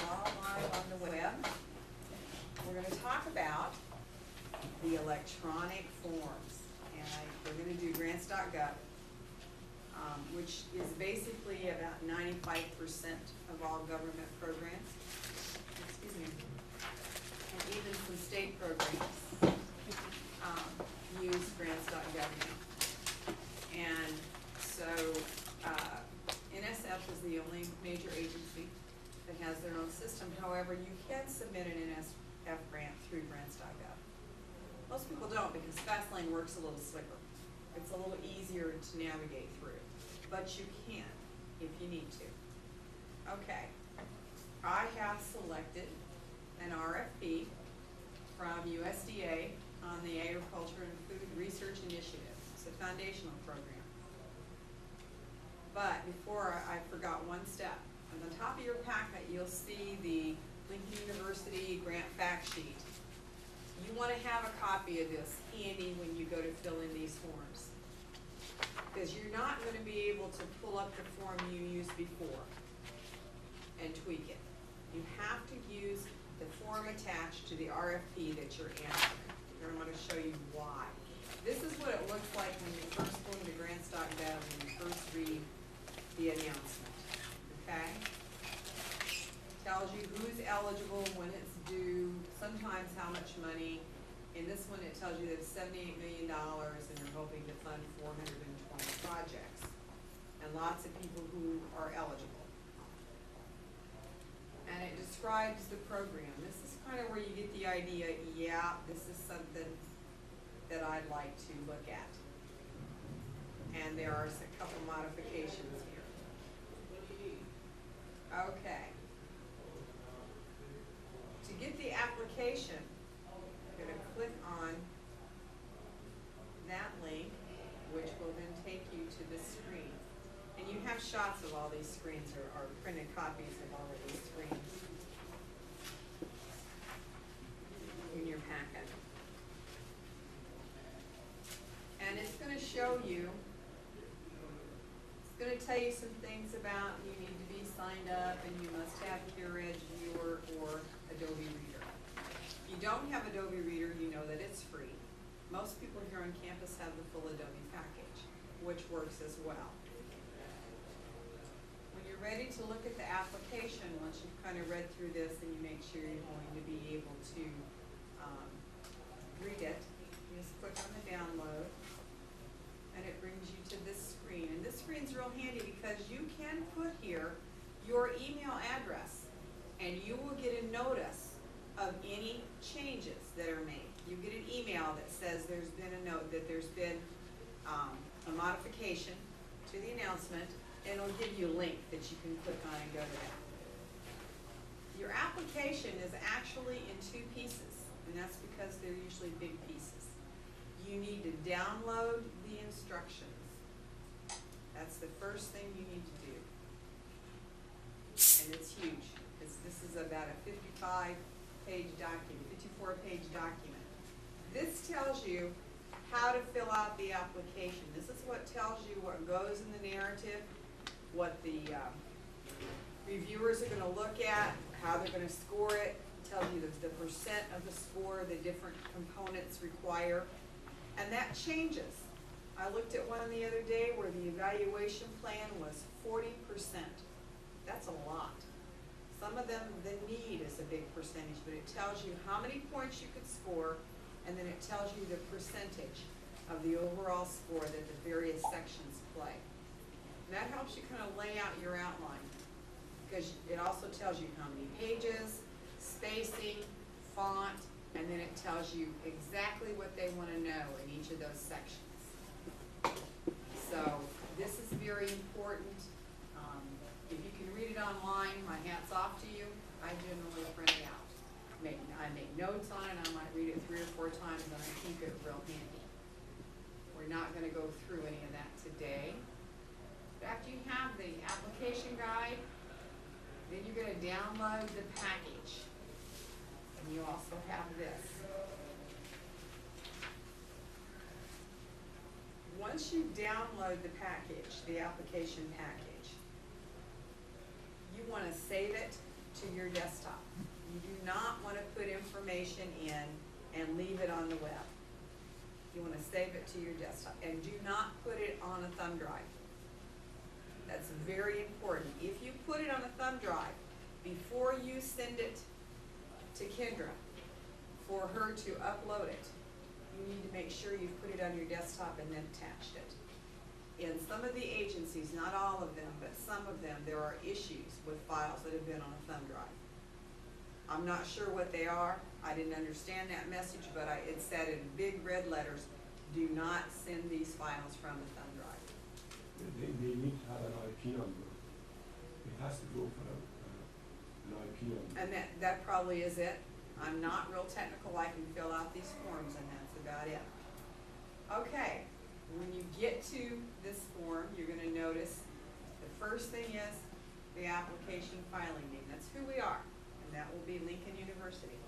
are live on the web. We're going to talk about the electronic forms. And we're going to do grants.gov, which is basically about 95% of all government programs. Excuse me. And even some state programs use grants.gov now. And so NSF is the only major agency that has their own system. However, you can submit an NSF grant through grants.gov. Most people don't because FastLane works a little slicker. It's a little easier to navigate through, but you can if you need to. Okay, I have selected an RFP from USDA on the Agriculture and Food Research Initiative. It's a foundational program. But before, I forgot one step. On the top of your packet, you'll see the Lincoln University grant fact sheet. You want to have a copy of this handy when you go to fill in these forms, because you're not going to be able to pull up the form you used before and tweak it. You have to use the form attached to the RFP that you're answering. I'm going to show you why. This is what it looks like when you first go into grants.gov and you first read the announcement. Okay? Tells you who's eligible, when it's due, sometimes how much money. In this one, it tells you that it's $78 million and they're hoping to fund 420 projects. And lots of people who are eligible. And it describes the program. This is kind of where you get the idea, yeah, this is something that I'd like to look at. And there are a couple modifications here. Okay. To get the application, I'm going to click on that link, which will then take you to this screen. And you have shots of all these screens, or printed copies of all of these screens in your packet. And it's going to show you, it's going to tell you some things about you need to be signed up and you must have CureEdge Viewer or Adobe Reader. If you don't have Adobe Reader, you know that it's free. Most people here on campus have the full Adobe package, which works as well. When you're ready to look at the application, once you've kind of read through this and you make sure you're going to be able to read it, you just click on the download and it brings you to this screen. And this screen's real handy because you can put here your email address and you will get a notice of any changes that are made. You get an email that says there's been a note that there's been a modification to the announcement, and it'll give you a link that you can click on and go to that. Your application is actually in two pieces, and that's because they're usually big pieces. You need to download the instructions. That's the first thing you need to do. And it's huge, because this is about a 54-page document. This tells you how to fill out the application. This is what tells you what goes in the narrative, what the reviewers are going to look at, how they're going to score it. It tells you the percent of the score, the different components require. And that changes. I looked at one the other day where the evaluation plan was 40%. That's a lot. Some of them, the need is a big percentage, but it tells you how many points you could score, and then it tells you the percentage of the overall score that the various sections play. And that helps you kind of lay out your outline, because it also tells you how many pages, spacing, font, and then it tells you exactly what they want to know in each of those sections. So this is very important. If you can read it online, my hat's off to you. I generally print it out. I make notes on it. I might read it 3 or 4 times, and I keep it real handy. We're not going to go through any of that today. But after you have the application guide, then you're going to download the package. And you also have this. Once you download the package, the application package, you want to save it to your your desktop. You do not want to put information in and leave it on the web. You want to save it to your desktop, and do not put it on a thumb drive. That's very important. If you put it on a thumb drive, before you send it to Kendra for her to upload it, you need to make sure you've put it on your desktop and then attached it. In some of the agencies, not all of them, but some of them, there are issues with files that have been on a thumb drive. I'm not sure what they are. I didn't understand that message, but it said in big red letters, do not send these files from a thumb drive. They need to have an IP number. It has to go for an IP number. And that probably is it. I'm not real technical. I can fill out these forms, and that's about it. Okay, when you get to this form, you're going to notice the first thing is the application filing name. That's who we are, and that will be Lincoln University.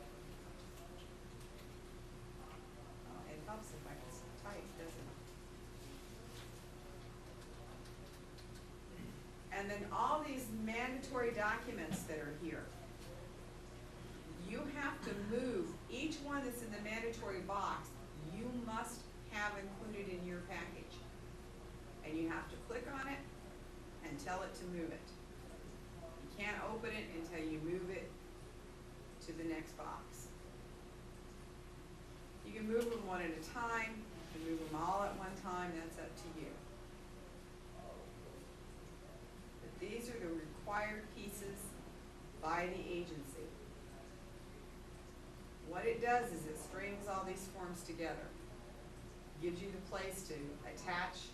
It helps if I can type, doesn't it? And then all these mandatory documents that are here, you have to move each one that's in the mandatory box. You must have included in your package, and you have to click on it and tell it to move it. You can't open it until you move it to the next box. You can move them one at a time. You can move them all at one time. That's up to you. But these are the required pieces by the agency. What it does is it strings all these forms together. Gives you the place to attach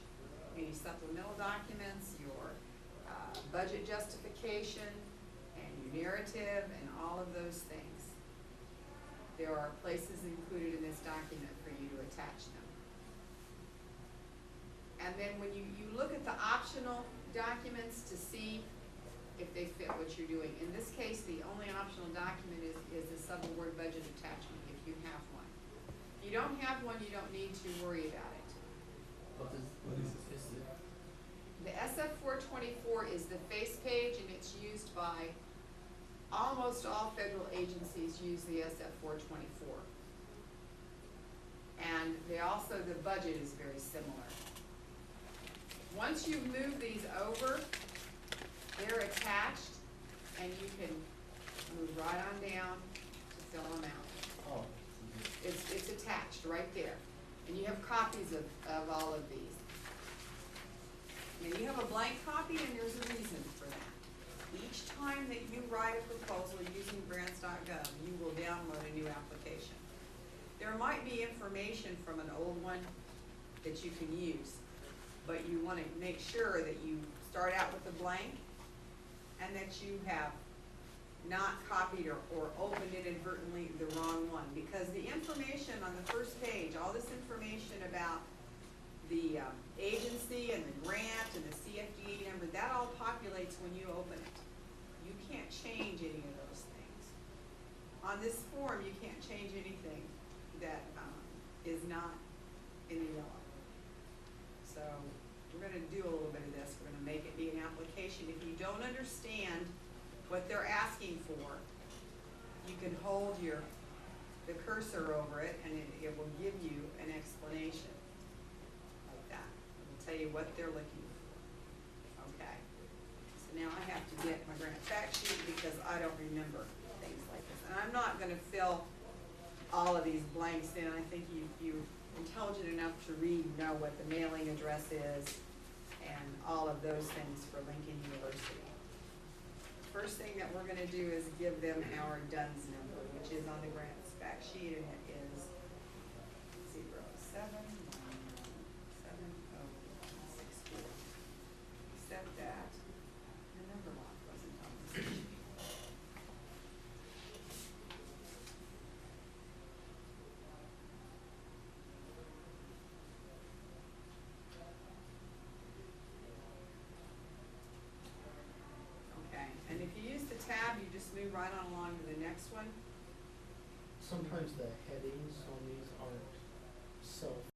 any supplemental documents, your budget justification, and your narrative, and all of those things. There are places included in this document for you to attach them. And then when you look at the optional documents to see if they fit what you're doing. In this case, the only optional document is the subaward budget attachment, if you have one. If you don't have one, you don't need to worry about it. What is it? The SF-424 is the face page, and it's used by almost all federal agencies use the SF-424. And they also, the budget is very similar. Once you move these over, they're attached, and you can move right on down to fill them out. Oh. It's attached right there. And you have copies of all of these. And you have a blank copy, and there's a reason for that. Each time that you write a proposal using grants.gov, you will download a new application. There might be information from an old one that you can use, but you want to make sure that you start out with a blank and that you have not copied or opened inadvertently the wrong one. Because the information on the first page, all this information about the agency and the grant and the CFDA number, that all populates when you open it. You can't change any of those things. On this form, you can't change anything that is not in the yellow. So we're going to do a little bit of this. We're going to make it be an application. If you don't understand what they're asking for, you can hold the cursor over it, and it will give you an explanation like that. It will tell you what they're looking for. Okay. So now I have to get my grant fact sheet because I don't remember things like this. And I'm not going to fill all of these blanks in. I think you're intelligent enough to read and know what the mailing address is and all of those things for Lincoln University. First thing that we're going to do is give them our DUNS number, which is on the grants fact sheet, and it is 07-997-064. Except that the number lock wasn't on the sheet. And if you use the tab, you just move right on along to the next one. Sometimes the headings on these aren't self